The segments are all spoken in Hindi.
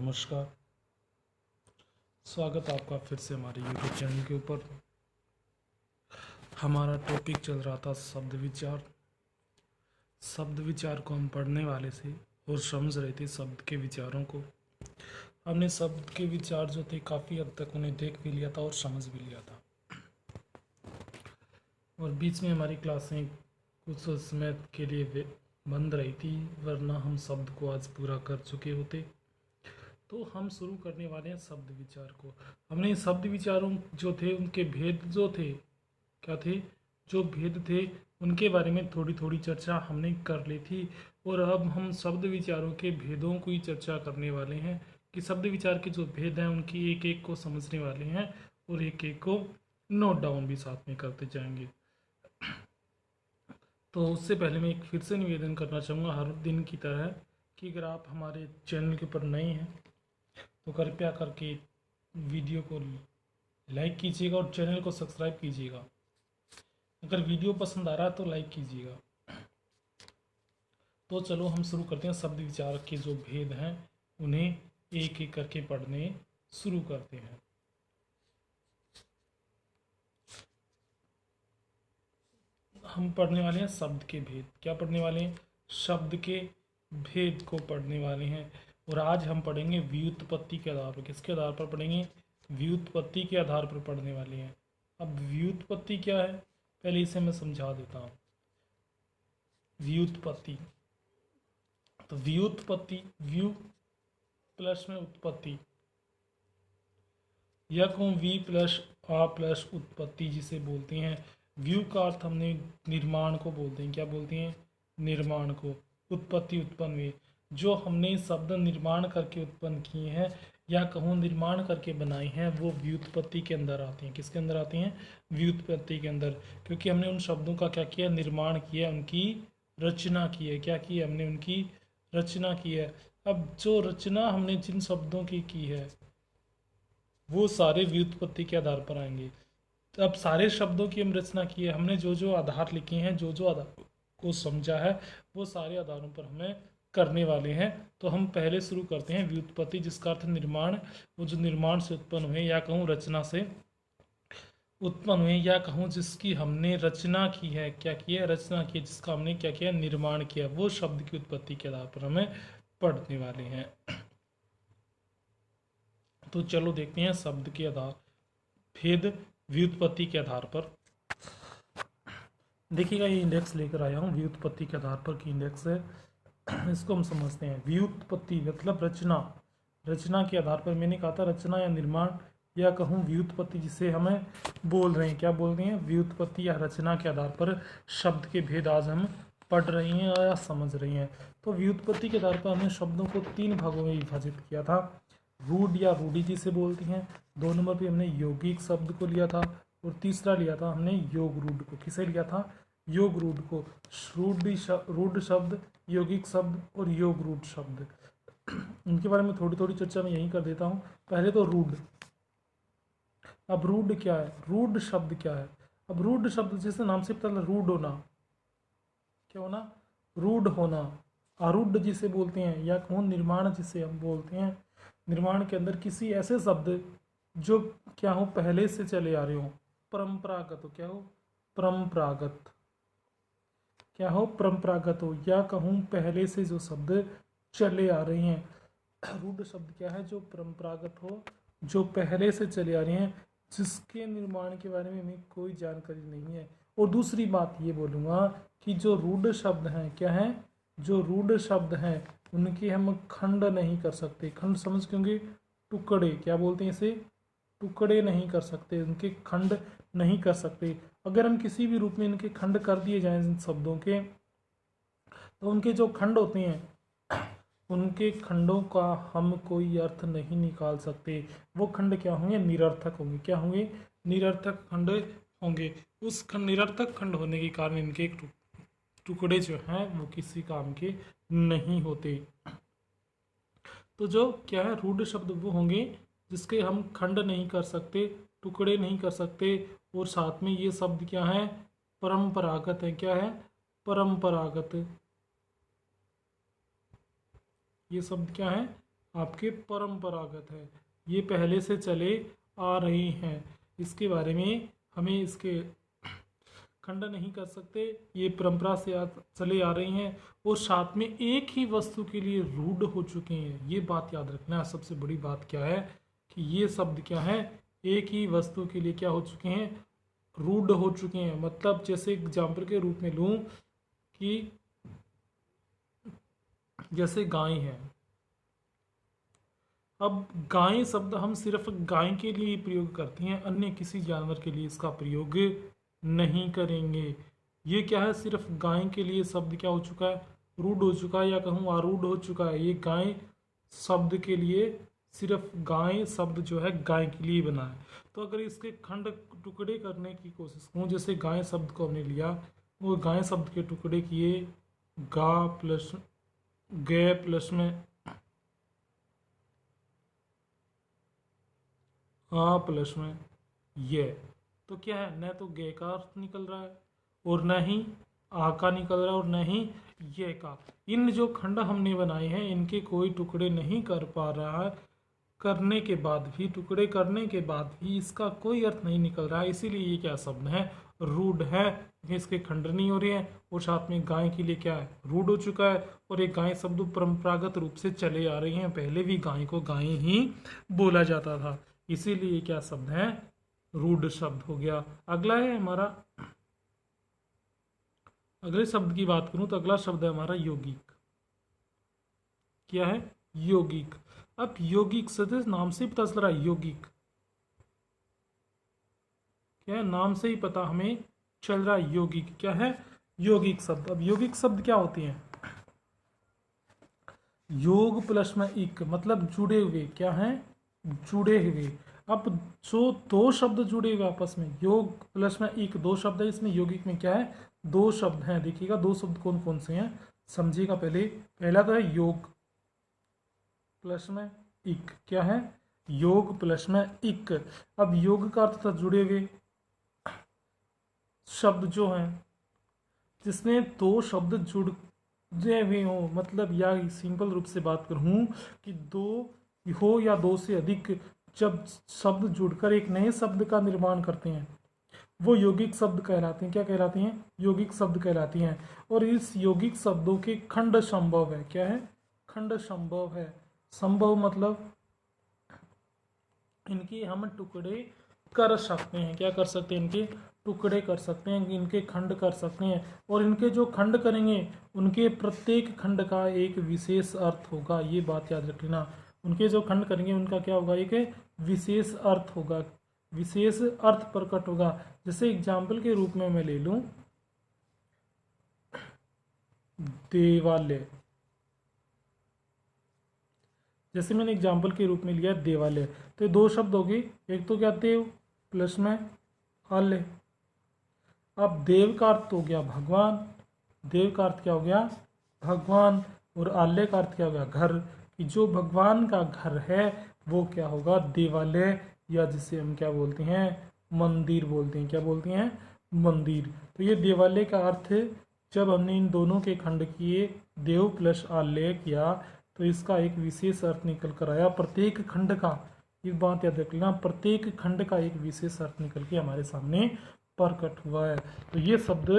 नमस्कार। स्वागत आपका फिर से हमारे YouTube चैनल के ऊपर। हमारा टॉपिक चल रहा था शब्द विचार। शब्द विचार को हम पढ़ने वाले से और समझ रहे थे शब्द के विचारों को। हमने शब्द के विचार जो थे काफ़ी हद तक उन्हें देख भी लिया था और समझ भी लिया था, और बीच में हमारी क्लासें कुछ समय के लिए बंद रही थी, वरना हम शब्द को आज पूरा कर चुके होते। तो हम शुरू करने वाले हैं शब्द विचार को। हमने शब्द विचारों जो थे उनके भेद जो थे क्या थे, जो भेद थे उनके बारे में थोड़ी थोड़ी चर्चा हमने कर ली थी, और अब हम शब्द विचारों के भेदों को ही चर्चा करने वाले हैं कि शब्द विचार के जो भेद हैं उनकी एक एक को समझने वाले हैं और एक एक को नोट डाउन भी साथ में करते जाएंगे। तो उससे पहले मैं एक फिर से निवेदन करना चाहूँगा हर दिन की तरह कि अगर आप हमारे चैनल के ऊपर नए हैं तो कृपया करके वीडियो को लाइक कीजिएगा और चैनल को सब्सक्राइब कीजिएगा। अगर वीडियो पसंद आ रहा है तो लाइक कीजिएगा। तो चलो हम शुरू करते हैं। शब्द विचार के जो भेद हैं उन्हें एक एक करके पढ़ने शुरू करते हैं। हम पढ़ने वाले हैं शब्द के भेद। क्या पढ़ने वाले हैं? शब्द के भेद को पढ़ने वाले हैं। और आज हम पढ़ेंगे व्युत्पत्ति के आधार पर। किसके आधार पर पढ़ेंगे? व्युत्पत्ति के आधार पर पढ़ने वाले हैं। अब व्युत्पत्ति क्या है पहले इसे मैं समझा देता हूँ। व्युत्पत्ति, तो व्युत्पत्ति व्यू प्लस में उत्पत्ति, या कहूँ वी प्लस आ प्लस उत्पत्ति जिसे बोलते हैं। व्यू का अर्थ हमने निर्माण को बोलते हैं। क्या बोलते हैं? निर्माण को। उत्पत्ति उत्पन्न हुई, जो हमने शब्द निर्माण करके उत्पन्न किए हैं या कहूँ निर्माण करके बनाए हैं, वो व्युत्पत्ति के अंदर आते हैं। किसके अंदर आते हैं? व्युत्पत्ति के अंदर, क्योंकि हमने उन शब्दों का क्या किया? निर्माण किया, उनकी रचना की है। क्या की है? हमने उनकी रचना की है। अब जो रचना हमने जिन शब्दों की है वो सारे व्युत्पत्ति के आधार पर आएंगे। तो अब सारे शब्दों की हम रचना की है, हमने जो जो आधार लिखे हैं, जो जो आधार को समझा है, वो सारे आधारों पर हमें करने वाले हैं। तो हम पहले शुरू करते हैं व्युत्पत्ति, जिसका अर्थ निर्माण। वो जो निर्माण से उत्पन्न हुए, या कहूँ रचना से उत्पन्न हुए, या कहूँ जिसकी हमने रचना की है। क्या की है? रचना की है, जिसका हमने क्या किया? निर्माण किया। वो शब्द की उत्पत्ति के आधार पर हमें पढ़ने वाले हैं। तो चलो देखते हैं शब्द के आधार भेद व्युत्पत्ति के आधार पर। देखिएगा ये इंडेक्स लेकर आया हूँ व्युत्पत्ति के आधार पर की इंडेक्स है। इसको हम समझते हैं। व्युत्पत्ति मतलब रचना। रचना के आधार पर, मैंने कहा था रचना या निर्माण, या कहूँ व्युत्पत्ति जिसे हमें बोल रहे हैं। क्या बोल रहे हैं? व्युत्पत्ति या रचना के आधार पर शब्द के भेद आज हम पढ़ रहे हैं या समझ रहे हैं। तो व्युत्पत्ति के आधार पर हमने शब्दों को 3 भागों में विभाजित किया था। रूढ़ या रूढ़ी जिसे बोलते हैं। 2 नंबर पे हमने यौगिक शब्द को लिया था, और तीसरा लिया था हमने योग रूढ़ को। किसे लिया था? योग रूढ़ को। रूढ़ शब्द, यौगिक शब्द और योग रूढ़ शब्द, इनके बारे में थोड़ी थोड़ी चर्चा मैं यहीं कर देता हूँ। पहले तो रूढ़। अब रूढ़ क्या है? रूढ़ शब्द क्या है? अब रूढ़ शब्द जैसे नाम से पता, रूढ़ होना। क्या होना? रूढ़ होना। आरूढ़ जिसे बोलते हैं, या कहूँ निर्माण जिसे हम बोलते हैं। निर्माण के अंदर किसी ऐसे शब्द जो क्या हो? पहले से चले आ रहे हो, परंपरागत हो। क्या हो? परंपरागत। क्या हो? परंपरागत हो, या कहूँ पहले से जो शब्द चले आ रहे हैं। रूढ़ शब्द क्या है? जो परंपरागत हो, जो पहले से चले आ रहे हैं, जिसके निर्माण के बारे में हमें कोई जानकारी नहीं है। और दूसरी बात ये बोलूँगा कि जो रूढ़ शब्द हैं, क्या हैं? जो रूढ़ शब्द हैं उनके हम खंड नहीं कर सकते। खंड समझ क्योंकि टुकड़े, क्या बोलते हैं इसे? टुकड़े नहीं कर सकते, उनके खंड नहीं कर सकते। अगर हम किसी भी रूप में इनके खंड कर दिए जाएं इन शब्दों के, तो उनके जो खंड होते हैं उनके खंडों का हम कोई अर्थ नहीं निकाल सकते। वो खंड क्या होंगे? निरर्थक होंगे। क्या होंगे? निरर्थक खंड होंगे। उस निरर्थक खंड होने के कारण इनके टुकड़े जो हैं वो किसी काम के नहीं होते। तो जो क्या है? रूढ़ शब्द वो होंगे जिसके हम खंड नहीं कर सकते, टुकड़े नहीं कर सकते, और साथ में ये शब्द क्या है? परंपरागत है। क्या है? परंपरागत। ये शब्द क्या है? आपके परंपरागत है, ये पहले से चले आ रही हैं, इसके बारे में हमें इसके खंडन नहीं कर सकते, ये परंपरा से चले आ रही हैं और साथ में एक ही वस्तु के लिए रूढ़ हो चुके हैं। ये बात याद रखना, सबसे बड़ी बात क्या है कि ये शब्द क्या है, एक ही वस्तु के लिए क्या हो चुके हैं, रूढ़ हो चुके हैं। मतलब जैसे एग्जाम्पल के रूप में लूँ कि जैसे गाय है, अब गाय शब्द हम सिर्फ गाय के लिए प्रयोग करते हैं, अन्य किसी जानवर के लिए इसका प्रयोग नहीं करेंगे। ये क्या है, सिर्फ गाय के लिए शब्द क्या हो चुका है, रूढ़ हो चुका है, या कहूँ आरूढ़ हो चुका है। ये गाय शब्द के लिए, सिर्फ गाय शब्द जो है गाय के लिए बना है। तो अगर इसके खंड टुकड़े करने की कोशिश करूँ, जैसे गाय शब्द को हमने लिया, वो गाय शब्द के टुकड़े किए, गा प्लस गे प्लस में आ प्लस में ये, तो क्या है, न तो गे का अर्थ निकल रहा है और न ही आ का निकल रहा है और न ही ये का। इन जो खंड हमने बनाए हैं इनके कोई टुकड़े नहीं कर पा रहा है, करने के बाद भी, टुकड़े करने के बाद भी इसका कोई अर्थ नहीं निकल रहा है, इसीलिए ये क्या शब्द है, रूढ़ है। इसके खंड नहीं हो रहे हैं और साथ में गाय के लिए क्या है, रूढ़ हो चुका है। और एक गाय शब्द परंपरागत रूप से चले आ रही हैं, पहले भी गाय को गाय ही बोला जाता था, इसीलिए क्या शब्द है, रूढ़ शब्द हो गया। अगला है हमारा, अगले शब्द की बात करूं तो अगला शब्द है हमारा यौगिक। क्या है, यौगिक। अब यौगिक शब्द नाम से ही पता चल रहा है, यौगिक क्या है, नाम से ही पता हमें चल रहा है, यौगिक क्या है, यौगिक शब्द। अब यौगिक शब्द क्या होते हैं, योग प्लस में इक, मतलब जुड़े हुए, क्या है, जुड़े हुए। अब जो दो शब्द जुड़े हुए आपस में, योग प्लस में एक, दो शब्द है इसमें, यौगिक में क्या है, दो शब्द हैं। देखिएगा दो शब्द कौन कौन से हैं, समझिएगा पहले। पहला तो है योग प्लस में इक, क्या है, योग प्लस में इक। अब योग का अर्थ था जुड़े हुए शब्द जो हैं, जिसमें दो शब्द जुड़े हुए हो, मतलब या सिंपल रूप से बात करूं कि दो हो या दो से अधिक जब शब्द जुड़कर एक नए शब्द का निर्माण करते हैं, वो यौगिक शब्द कहलाते हैं। क्या कहलाती हैं, यौगिक शब्द कहलाती हैं। और इस यौगिक शब्दों के खंड संभव है, क्या है, खंड संभव है। संभव मतलब इनके हम टुकड़े कर सकते हैं, क्या कर सकते हैं, इनके टुकड़े कर सकते हैं, इनके खंड कर सकते हैं। और इनके जो खंड करेंगे उनके प्रत्येक खंड का एक विशेष अर्थ होगा, ये बात याद रखना। उनके जो खंड करेंगे उनका क्या होगा, एक विशेष अर्थ होगा, विशेष अर्थ प्रकट होगा। जैसे एग्जाम्पल के रूप में मैं ले लूं, देवालय, जैसे मैंने एग्जाम्पल के रूप में लिया देवालय, तो ये दो शब्द हो गए, एक तो क्या, देव प्लस में आलय। अब देव का अर्थ हो गया भगवान, देव का अर्थ क्या हो गया, भगवान, और आलय का अर्थ क्या हो गया, घर। कि जो भगवान का घर है वो क्या होगा, देवालय, या जिसे हम क्या बोलते हैं, मंदिर बोलते हैं। क्या बोलते हैं, मंदिर। तो ये देवालय का अर्थ, जब हमने इन दोनों के खंड किए, देव प्लस आलय किया, तो इसका एक विशेष अर्थ निकल कर आया। प्रत्येक खंड का, एक बात याद रखना, प्रत्येक खंड का एक विशेष अर्थ निकल के हमारे सामने प्रकट हुआ है। तो ये शब्द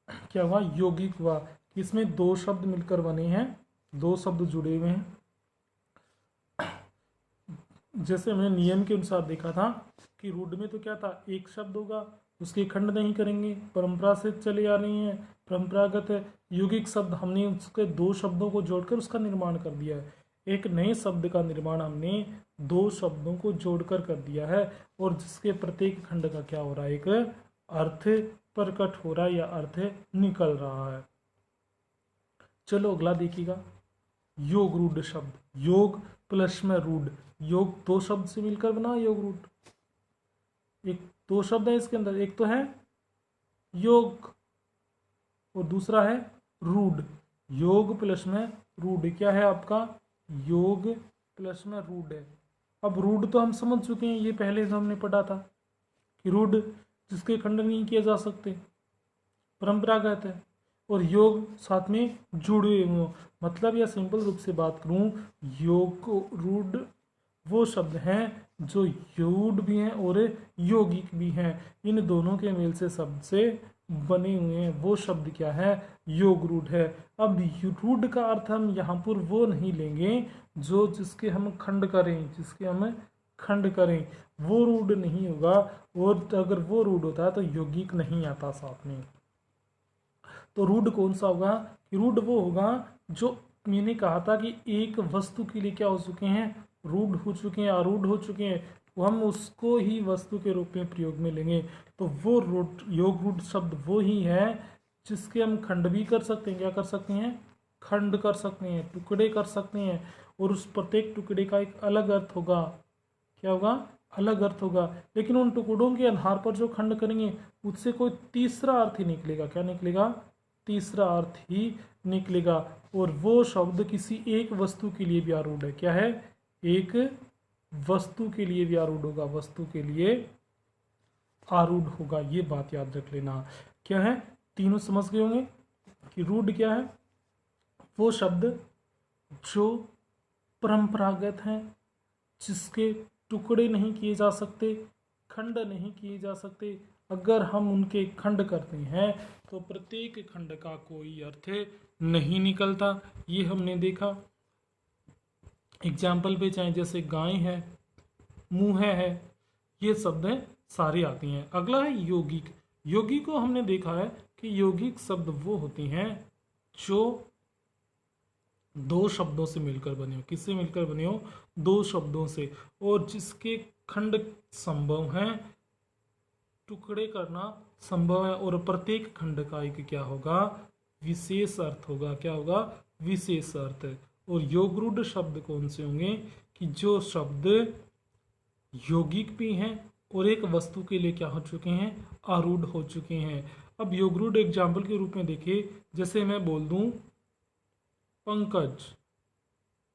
क्या हुआ, यौगिक हुआ। इसमें दो शब्द मिलकर बने हैं, दो शब्द जुड़े हुए हैं। जैसे हमने नियम के अनुसार देखा था कि रूढ़ में तो क्या था, एक शब्द होगा, उसके खंड नहीं करेंगे, परंपरा से चले आ रही हैं, परंपरागत है। यौगिक शब्द हमने उसके दो शब्दों को जोड़कर उसका निर्माण कर दिया है, एक नए शब्द का निर्माण हमने दो शब्दों को जोड़कर कर दिया है, और जिसके प्रत्येक खंड का क्या हो रहा है, एक अर्थ प्रकट हो रहा है या अर्थ निकल रहा है। चलो अगला देखिएगा, योग रूढ़ शब्द, योग प्लस में रूढ़। योग दो शब्द से मिलकर बना योग रूढ़। एक दो शब्द है इसके अंदर, एक तो है योग और दूसरा है रूढ़। योग प्लस में रूढ़, क्या है आपका, योग प्लस में रूढ़ है। अब रूढ़ तो हम समझ चुके हैं, ये पहले से हमने पढ़ा था कि रूढ़ जिसके खंड नहीं किए जा सकते, परंपरागत है। और योग साथ में जुड़े हों। मतलब या सिंपल रूप से बात करूं, योग रूढ़ वो शब्द हैं जो यूढ़ भी हैं और यौगिक भी हैं। इन दोनों के मेल से शब्द से बने हुए हैं, वो शब्द क्या है, योग रूढ़ है। अब रूढ़ का अर्थ हम यहाँ पर वो नहीं लेंगे जो जिसके हम खंड करें, जिसके हम खंड करें, वो रूढ़ नहीं होगा। और अगर वो रूढ़ होता है तो यौगिक नहीं आता साथ में। तो रूढ़ कौन सा होगा, कि रूढ़ वो होगा जो मैंने कहा था कि एक वस्तु के लिए क्या हो चुके हैं, रूढ़ हो चुके हैं, आरूढ़ हो चुके हैं, तो हम उसको ही वस्तु के रूप में प्रयोग में लेंगे। तो वो रूढ़, योग रूढ़ शब्द वो ही है जिसके हम खंड भी कर सकते हैं। क्या कर सकते हैं, खंड कर सकते हैं, टुकड़े कर सकते हैं, और उस प्रत्येक टुकड़े का एक अलग अर्थ होगा। क्या होगा, अलग अर्थ होगा। लेकिन उन टुकड़ों के आधार पर जो खंड करेंगे उससे कोई तीसरा अर्थ ही निकलेगा। क्या निकलेगा, तीसरा अर्थ ही निकलेगा। और वो शब्द किसी एक वस्तु के लिए भी आरूढ़ है। क्या है, एक वस्तु के लिए भी आरूढ़ होगा, वस्तु के लिए आरूढ़ होगा। ये बात याद रख लेना। क्या है, तीनों समझ गए होंगे कि रूढ़ क्या है, वो शब्द जो परंपरागत हैं, जिसके टुकड़े नहीं किए जा सकते, खंड नहीं किए जा सकते। अगर हम उनके खंड करते हैं तो प्रत्येक खंड का कोई अर्थ नहीं निकलता। ये हमने देखा एग्जाम्पल पे, चाहे जैसे गाय है, मुँह है, ये शब्द सारी आती हैं। अगला है यौगिक। यौगिक को हमने देखा है कि यौगिक शब्द वो होती हैं जो दो शब्दों से मिलकर बने हो। किससे मिलकर बने हो, दो शब्दों से, और जिसके खंड संभव हैं, टुकड़े करना संभव है, और प्रत्येक खंड का एक क्या होगा, विशेष अर्थ होगा। क्या होगा, विशेष अर्थ। और योगरूढ़ शब्द कौन से होंगे, कि जो शब्द यौगिक भी हैं और एक वस्तु के लिए क्या हो चुके हैं, आरूढ़ हो चुके हैं। अब योगरूढ़ एग्जाम्पल के रूप में देखिए, जैसे मैं बोल दूं पंकज,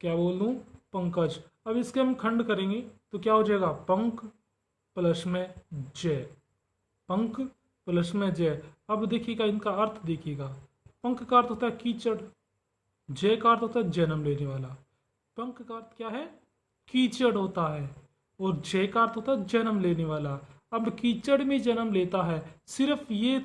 क्या बोल दूं, पंकज। अब इसके हम खंड करेंगे तो क्या हो जाएगा, पंक प्लस में जय, पंक प्लस में जय। अब देखिएगा इनका अर्थ देखिएगा, पंक का अर्थ होता है कीचड़, जय का अर्थ होता है जन्म लेने वाला। पंक का अर्थ क्या है, कीचड़ होता है, और जय का अर्थ होता है जन्म लेने वाला। अब कीचड़ में जन्म लेता है, सिर्फ ये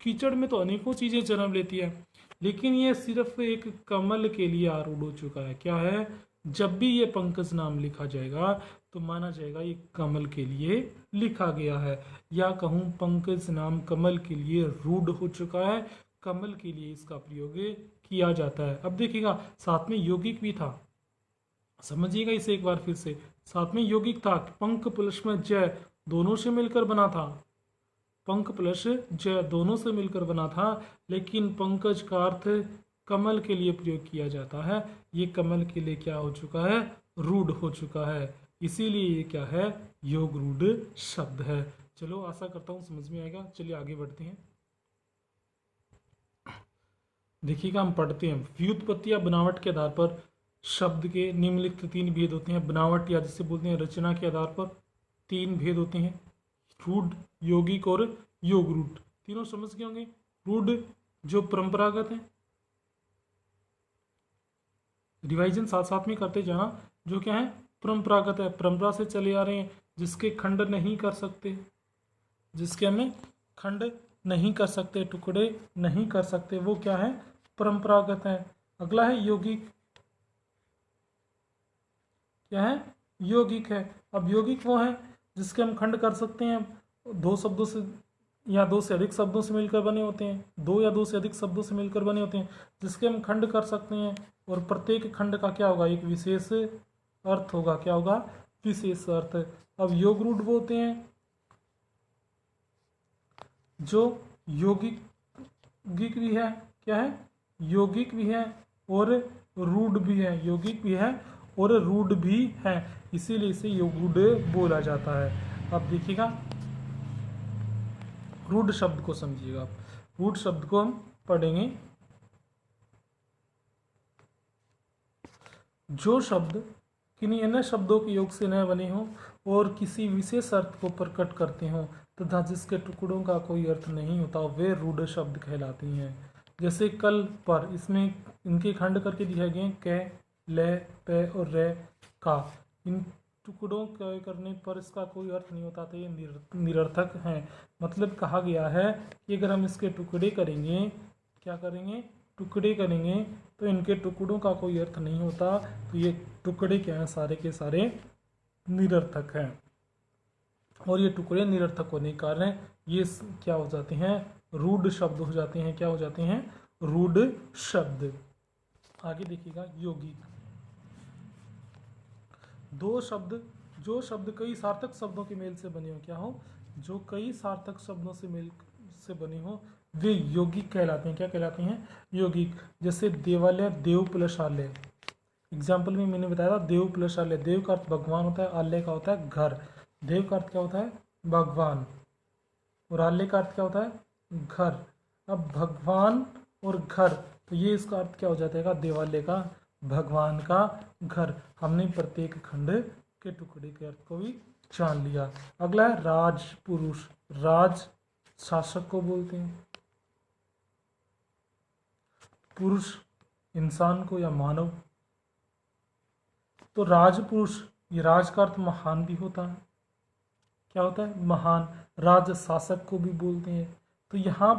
कीचड़ में तो अनेकों चीजें जन्म लेती है, लेकिन ये सिर्फ एक कमल के लिए आरूढ़ हो चुका है। क्या है, जब भी ये पंकज नाम लिखा जाएगा तो माना जाएगा ये कमल के लिए लिखा गया है, या कहूँ पंकज नाम कमल के लिए रूढ़ हो चुका है, कमल के लिए इसका प्रयोग किया जाता है। अब देखिएगा साथ में यौगिक भी था, समझिएगा इसे एक बार फिर से, साथ में यौगिक था, पंक प्लस में जय दोनों से मिलकर बना था, पंक प्लस जय दोनों से मिलकर बना था, लेकिन पंकज का अर्थ कमल के लिए प्रयोग किया जाता है। ये कमल के लिए क्या हो चुका है, रूढ़ हो चुका है, इसीलिए ये क्या है, योग रूढ़ शब्द है। चलो आशा करता हूँ समझ में आएगा। चलिए आगे बढ़ते हैं। देखिएगा हम पढ़ते हैं, व्युत्पत्ति या बनावट के आधार पर शब्द के निम्नलिखित तीन भेद होते हैं। बनावट या जिसे बोलते हैं रचना के आधार पर तीन भेद होते हैं, रूढ़, यौगिक और योग रूढ़। तीनों समझ गए होंगे। रूढ़ जो परंपरागत है, रिवाइजन साथ साथ में करते जाना, जो क्या है, परंपरागत है, परंपरा से चले आ रहे हैं, जिसके खंड नहीं कर सकते, जिसके हमें खंड नहीं कर सकते, टुकड़े नहीं कर सकते, वो क्या है, परंपरागत है। अगला है यौगिक, क्या है, यौगिक है। अब यौगिक वो है जिसके हम खंड कर सकते हैं, दो शब्दों से या दो से अधिक शब्दों से मिलकर बने होते हैं, दो या दो से अधिक शब्दों से मिलकर बने होते हैं, जिसके हम खंड कर सकते हैं, और प्रत्येक खंड का क्या होगा, एक विशेष अर्थ होगा। क्या होगा, विशेष अर्थ। अब योग रूढ़ वो होते हैं जो यौगिक भी है, क्या है, यौगिक भी है और रूढ़ भी है, यौगिक भी है और रूढ़ भी है, इसीलिए इसे योग रूढ़ बोला जाता है। अब देखिएगा रूढ़ शब्द को समझिएगा आप, रूढ़ शब्द को हम पढ़ेंगे, जो शब्द किन्हीं अन्य शब्दों के योग से न बने हों और किसी विशेष अर्थ को प्रकट करते हों तथा जिसके टुकड़ों का कोई अर्थ नहीं होता, वे रूढ़ शब्द कहलाती हैं। जैसे कल पर, इसमें इनके खंड करके दिखाए गए हैं क, ल, प और रे का। इन टुकड़ों के करने पर इसका कोई अर्थ नहीं होता, तो ये निरर्थक है। मतलब कहा गया है कि अगर हम इसके टुकड़े करेंगे, क्या करेंगे, टुकड़े करेंगे, तो इनके टुकड़ों का कोई अर्थ नहीं होता। तो ये टुकड़े क्या हैं, सारे के सारे निरर्थक हैं। और ये टुकड़े निरर्थक होने के कारण ये क्या हो जाते हैं, रूढ़ शब्द हो जाते हैं। क्या हो जाते हैं, रूढ़ शब्द। आगे देखिएगा, यौगिक। दो शब्द, जो शब्द कई सार्थक शब्दों के मेल से बने हो, क्या हो, जो कई सार्थक शब्दों से मेल से बने हो, वे यौगिक कहलाते हैं। क्या कहलाते हैं, यौगिक। जैसे देवालय, देव प्लस आलय। एग्जाम्पल में मैंने बताया था देव प्लस आलय। देव का अर्थ भगवान होता है, आलय का होता है घर। देव का अर्थ क्या होता है, भगवान, और आलय का अर्थ क्या होता है, घर। अब भगवान और घर, तो ये इसका अर्थ क्या हो जाता है, देवालय का, भगवान का घर। हमने प्रत्येक खंड के टुकड़े के अर्थ को भी जान लिया। अगला है राज पुरुष। राज शासक को बोलते हैं, पुरुष इंसान को या मानव। तो राजपुरुष, ये राज का अर्थ महान भी होता है। क्या होता है, महान। राज शासक को भी बोलते हैं। तो यहाँ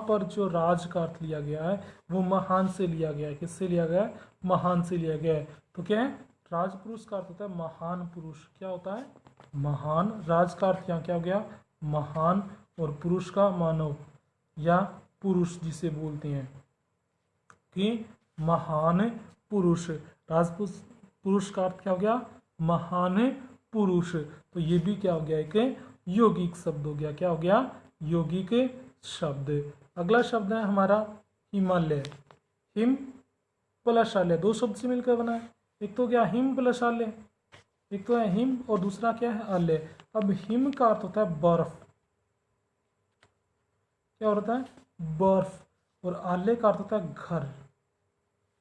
पर जो राज का अर्थ लिया गया है वो महान से लिया गया है। किससे लिया गया है, महान से लिया गया है। तो क्या है, राजपुरुष का अर्थ होता है महान पुरुष। क्या होता है, महान। राज का अर्थ यहाँ क्या हो गया, महान, और पुरुष का मानव या पुरुष जिसे बोलते हैं कि महान पुरुष। राजपुरुष, पुरुष का अर्थ क्या हो गया, महान पुरुष। तो ये भी क्या हो गया, एक यौगिक शब्द हो गया। क्या हो गया, यौगिक शब्द। अगला शब्द है हमारा हिमालय। हिम प्लस आलय, दो शब्द से मिलकर बना है। एक तो क्या, हिम प्लस आलय, एक तो है हिम और दूसरा क्या है, आलय। अब हिम का अर्थ होता है बर्फ। क्या होता है, बर्फ। और आलय का अर्थ होता है घर।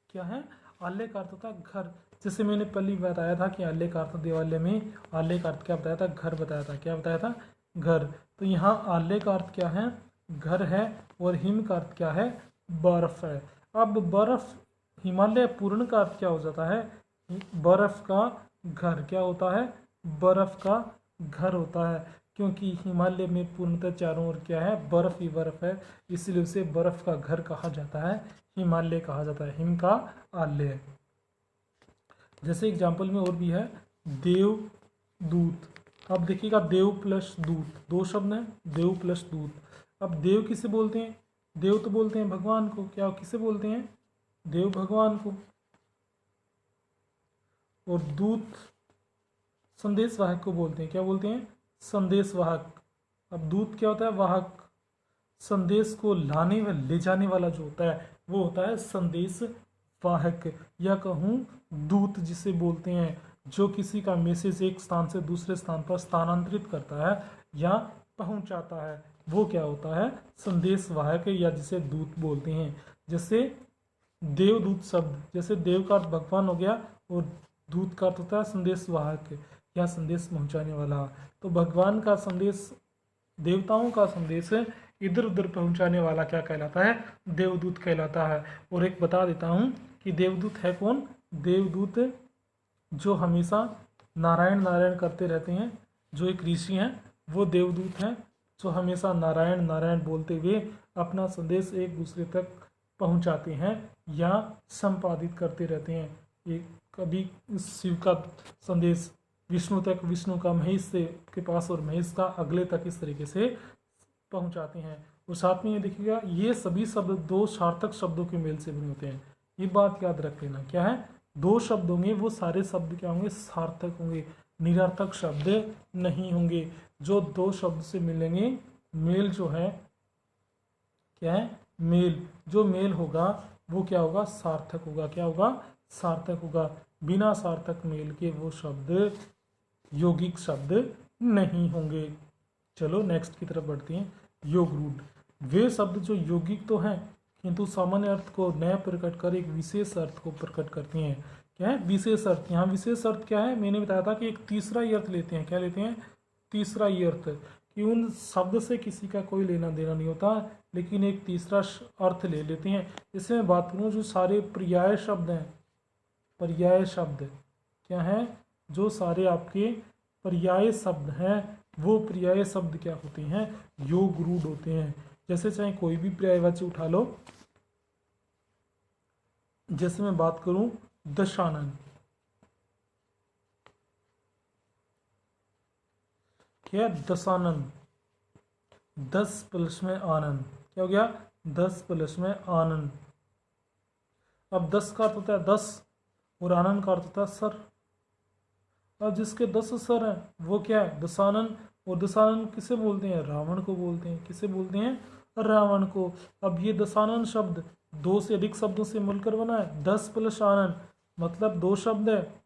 क्या है, आलय का अर्थ होता है घर। जैसे मैंने पहले बताया था कि आलय का अर्थ, देवालय में आलय का अर्थ क्या बताया था, घर बताया था। क्या बताया था, घर। तो यहाँ आलय का अर्थ क्या है, घर है, और हिम का अर्थ क्या है, बर्फ है। अब बर्फ, हिमालय पूर्ण का अर्थ क्या हो जाता है, बर्फ का घर। क्या होता है, बर्फ का घर होता है, क्योंकि हिमालय में पूर्णतः चारों ओर क्या है, बर्फ ही बर्फ है, इसलिए उसे बर्फ का घर कहा जाता है, हिमालय कहा जाता है। हिम का आलय। जैसे एग्जाम्पल में और भी है, देव दूत। अब देखिएगा, देव प्लस दूत, दो शब्द हैं, देव प्लस दूत। अब देव किसे बोलते हैं, देव तो बोलते हैं भगवान को। क्या, किसे बोलते हैं, देव भगवान को। और दूत संदेशवाहक को बोलते हैं। क्या बोलते हैं, संदेशवाहक। अब दूत क्या होता है, वाहक। संदेश को लाने व ले जाने वाला जो होता है वो होता है संदेश वाहक, या कहूँ दूत जिसे बोलते हैं, जो किसी का मैसेज एक स्थान से दूसरे स्थान पर स्थानांतरित करता है या पहुंचाता है, वो क्या होता है, संदेश वाहक, या जिसे दूत बोलते हैं। जैसे देवदूत शब्द, जैसे देव का अर्थ भगवान हो गया और दूत का अर्थ होता है संदेश वाहक या संदेश पहुंचाने वाला। तो भगवान का संदेश, देवताओं का संदेश इधर उधर पहुंचाने वाला क्या कहलाता है, देवदूत कहलाता है। और एक बता देता हूं कि देवदूत है कौन, देवदूत जो हमेशा नारायण नारायण करते रहते हैं, जो एक ऋषि हैं वो देवदूत हैं, जो हमेशा नारायण नारायण बोलते हुए अपना संदेश एक दूसरे तक पहुंचाते हैं या संपादित करते रहते हैं। ये कभी शिव का संदेश विष्णु तक, विष्णु का महेश से के पास, और महेश का अगले तक, इस तरीके से पहुंचाते हैं। और साथ में ये देखिएगा, ये सभी शब्द दो सार्थक शब्दों के मेल से बने होते हैं। ये बात याद रख लेना। क्या है, दो शब्द होंगे, वो सारे शब्द क्या होंगे, सार्थक होंगे, निरर्थक शब्द नहीं होंगे। जो दो शब्द से मिलेंगे, मेल जो है क्या है, मेल, जो मेल होगा वो क्या होगा, सार्थक होगा। क्या होगा, सार्थक होगा। बिना सार्थक मेल के वो शब्द यौगिक शब्द नहीं होंगे। चलो नेक्स्ट की तरफ बढ़ते हैं। योग रूढ़, वे शब्द जो यौगिक तो हैं किंतु सामान्य अर्थ को नया प्रकट कर एक विशेष अर्थ को प्रकट करती हैं। क्या है, विशेष अर्थ। यहाँ विशेष अर्थ क्या है, मैंने बताया था कि एक तीसरा ही अर्थ लेते हैं। क्या लेते हैं, तीसरा ही अर्थ, कि उन शब्द से किसी का कोई लेना देना नहीं होता, लेकिन एक तीसरा अर्थ ले लेते हैं। जैसे मैं बात करूँ जो सारे पर्याय शब्द हैं, पर्याय शब्द क्या हैं, जो सारे आपके पर्याय शब्द हैं वो पर्याय शब्द क्या होते हैं, योग रूढ़ होते हैं। जैसे चाहे कोई भी पर्यायवाची उठा लो, जैसे मैं बात करूं दशानन, क्या दशानन, 10 प्लस में आनंद, क्या हो गया 10 प्लस में आनंद। अब 10 का अर्थ होता है 10 और आनंद का अर्थ होता है सर। अब जिसके 10 सर हैं वो क्या है दशानन, और दशानन किसे बोलते हैं, रावण को बोलते हैं। किसे बोलते हैं, रावण को। अब ये दशानन शब्द 2 से अधिक शब्दों से मिलकर बना है, 10 प्लस आनंद मतलब 2 शब्द है,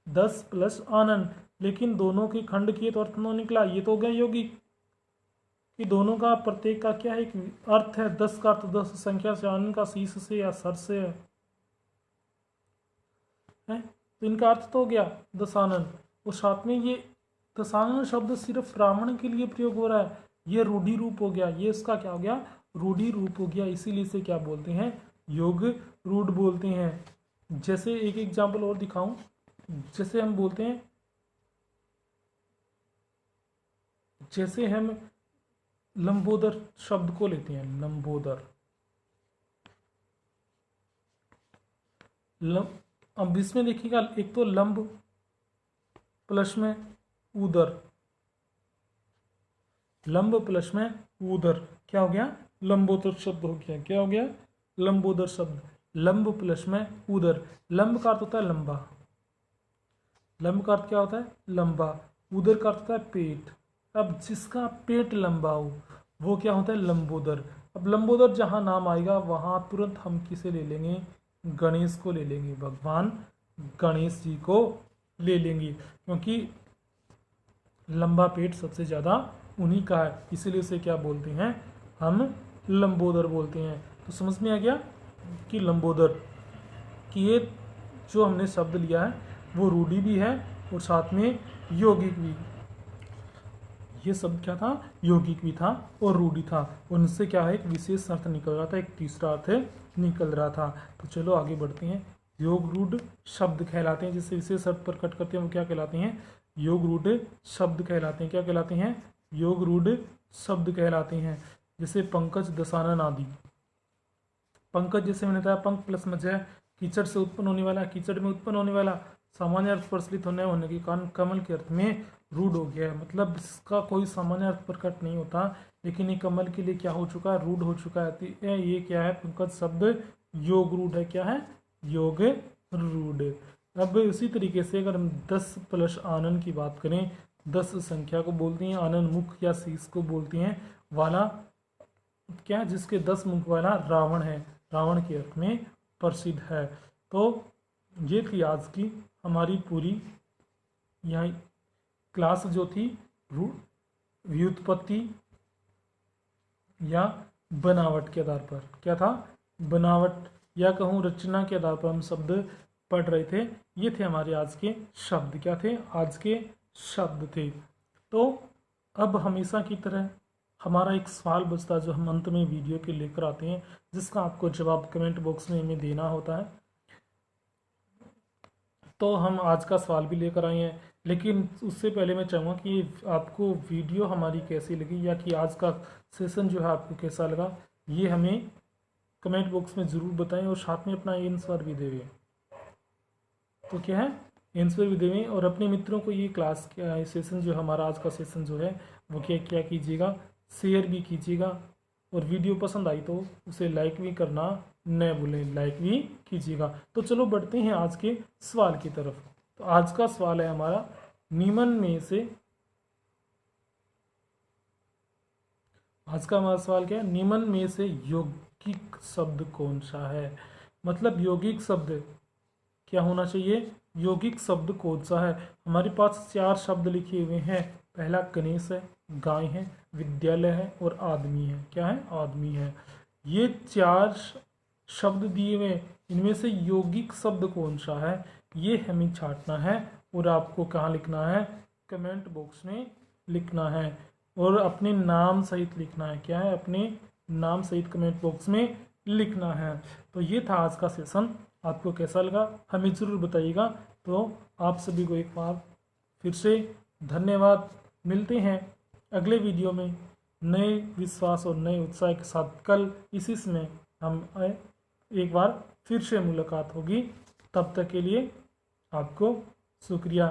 10 प्लस आनंद, लेकिन दोनों के खंड किए तो अर्थ न निकला। ये तो हो गया यौगिक, कि दोनों का प्रत्येक का क्या है एक अर्थ है। 10 का अर्थ 10 संख्या से, आनंद का शीश से या सर से है, तो इनका अर्थ तो हो गया दशानन। और साथ में ये दशानन शब्द सिर्फ रावण के लिए प्रयोग हो रहा है, ये रूढ़ि रूप हो गया, ये इसका क्या हो गया, रूढ़ि रूप हो गया, इसीलिए इसे क्या बोलते हैं, योग रूढ़ बोलते हैं। जैसे एक एग्जाम्पल और दिखाऊं, जैसे हम बोलते हैं, जैसे हम लंबोदर शब्द को लेते हैं, लंबोदर, अब इसमें देखिएगा एक तो लंब प्लस में उदर, लंब प्लस में उदर क्या हो गया, लंबोदर शब्द हो गया। क्या हो गया, लंबोदर शब्द, लंब प्लस में उदर। लंब का अर्थ होता है लंबा, लंब का अर्थ क्या होता है, लंबा। उदर का अर्थ होता है पेट। अब जिसका पेट लंबा हो वो क्या होता है, लंबोदर। अब लंबोदर जहाँ नाम आएगा वहाँ तुरंत हम किसे ले लेंगे, गणेश को ले लेंगे, भगवान गणेश जी को ले लेंगे, क्योंकि लंबा पेट सबसे ज़्यादा उन्हीं का है, इसीलिए उसे क्या बोलते हैं, हम लंबोदर बोलते हैं। तो समझ में आ गया कि लंबोदर कि ये जो हमने शब्द लिया है वो रूढ़ि भी है और साथ में यौगिक भी। ये शब्द क्या था, यौगिक भी था और रूढ़ि था, उनसे क्या है एक विशेष अर्थ निकल रहा था, एक तीसरा अर्थ निकल रहा था। तो चलो आगे बढ़ते हैं। योग रूढ़ शब्द कहलाते हैं, जिससे विशेष अर्थ प्रकट करते हैं वो क्या कहलाते हैं, योग रूढ़ शब्द कहलाते हैं। क्या कहलाते हैं, योग रूढ़ शब्द कहलाते हैं। जैसे पंकज, दशानन आदि। पंकज जैसे मैंने बताया, पंख प्लस मज है, कीचड़ से उत्पन्न होने वाला, कीचड़ में उत्पन्न होने वाला, सामान्य अर्थ प्रचलित होने के कारण कमल के अर्थ में रूढ़ हो गया है। मतलब इसका कोई सामान्य अर्थ प्रकट नहीं होता, लेकिन ये कमल के लिए क्या हो चुका है, रूढ़ हो चुका है। ये क्या है, पंकज शब्द योग रूढ़ है। क्या है, योग रूढ़। अब इसी तरीके से अगर हम 10 प्लस आनंद की बात करें, 10 संख्या को बोलते हैं, आनंद मुख या शीश को बोलते हैं, वाला क्या, जिसके 10 मुख वाला रावण है, रावण के अर्थ में प्रसिद्ध है। तो ये थी आज की हमारी पूरी यहाँ क्लास जो थी व्युत्पत्ति या बनावट के आधार पर। क्या था, बनावट या कहूँ रचना के आधार पर हम शब्द पढ़ रहे थे। ये थे हमारे आज के शब्द। क्या थे, आज के शब्द थे। तो अब हमेशा की तरह हमारा एक सवाल बचता है जो हम अंत में वीडियो के लेकर आते हैं, जिसका आपको जवाब कमेंट बॉक्स में हमें देना होता है। तो हम आज का सवाल भी लेकर आए हैं, लेकिन उससे पहले मैं चाहूँगा कि आपको वीडियो हमारी कैसी लगी या कि आज का सेशन जो है आपको कैसा लगा, ये हमें कमेंट बॉक्स में ज़रूर बताएं और साथ में अपना आंसर भी देवें। तो क्या है, आंसर भी देवें और अपने मित्रों को ये क्लास क्या सेशन जो हमारा आज का सेशन जो है वो क्या कीजिएगा, शेयर भी कीजिएगा, और वीडियो पसंद आई तो उसे लाइक भी करना न भूलें, लाइक भी कीजिएगा। तो चलो बढ़ते हैं आज के सवाल की तरफ। तो आज का सवाल है हमारा, निम्न में से, आज का हमारा सवाल क्या है, निम्न में से यौगिक शब्द कौन सा है। मतलब यौगिक शब्द क्या होना चाहिए, यौगिक शब्द कौन सा है। हमारे पास 4 शब्द लिखे हुए हैं। पहला गणेश है, गाय है, विद्यालय है और आदमी है। क्या है, आदमी है। ये 4 शब्द दिए हुए, इनमें से यौगिक शब्द कौन सा है ये हमें छांटना है और आपको कहाँ लिखना है, कमेंट बॉक्स में लिखना है। और अपने नाम सहित लिखना है। क्या है? अपने नाम सहित कमेंट बॉक्स में लिखना है। तो ये था आज का सेशन। आपको कैसा लगा हमें ज़रूर बताइएगा। तो आप सभी को एक बार फिर से धन्यवाद। मिलते हैं अगले वीडियो में नए विश्वास और नए उत्साह के साथ। कल इसी समय हम एक बार फिर से मुलाकात होगी। तब तक के लिए आपको शुक्रिया।